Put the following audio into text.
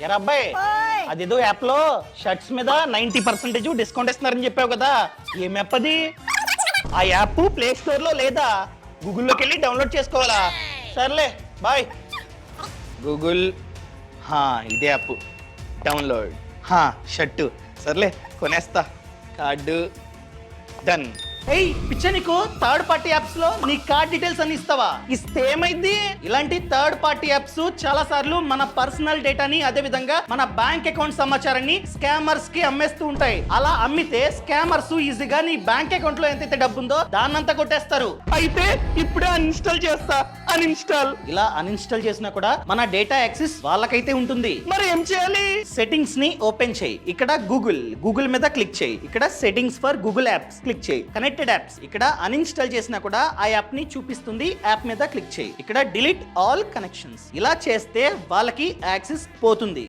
ఎరా అబ్బాయి, ఓయ్ అదేదో యాప్ లో షర్ట్స్ మీద 90% డిస్కౌంట్ ఇస్తున్నారని చెప్పావు కదా, ఏం యాప్ అది? ఆ యాప్ ప్లే స్టోర్ లో లేదా గూగుల్లోకి వెళ్ళి డౌన్లోడ్ చేసుకోవాలా? సర్లే బాయ్. గూగుల్, ఇదే యాప్ డౌన్లోడ్. షర్టు సర్లే కొనేస్తా. Card done. ఏయ్ పిచ్చ, నీకు థర్డ్ పార్టీ యాప్స్ లో నీ కార్డ్ డీటెయిల్స్ అని ఇస్తావా? ఇస్తే ఏమైంది? ఇలాంటి థర్డ్ పార్టీ యాప్స్ చాలా సార్లు మన పర్సనల్ డేటాని, అదే విధంగా మన బ్యాంక్ అకౌంట్ సమాచారాన్ని స్కామర్స్ కి అమ్మేస్తూ ఉంటాయి. అలా అమ్మితే స్కామర్స్ ఈజీగా నీ బ్యాంక్ అకౌంట్ లో ఎంతైతే డబ్బు ఉందో దాన్నంతా కొట్టేస్తారు. అయితే ఇప్పుడే అన్ఇన్స్టాల్ చేస్తా. అన్ఇన్స్టాల్. ఇలా అన్ఇన్స్టాల్ చేసినా కూడా మన డేటా యాక్సెస్ వాళ్ళకైతే ఉంటుంది. మరి ఏం చేయాలి? సెట్టింగ్స్ ని ఓపెన్ చేయి. ఇక్కడ గూగుల్ మీద క్లిక్ చేయి. ఇక్కడ settings for Google apps click చేయి. కనెక్టెడ్ యాప్స్, ఇక్కడ అన్ఇన్స్టాల్ చేసినా కూడా ఆ యాప్ ని చూపిస్తుంది. యాప్ మీద క్లిక్ చేయి. ఇక్కడ డిలీట్ ఆల్ కనెక్షన్స్. ఇలా చేస్తే వాళ్ళకి యాక్సెస్ పోతుంది.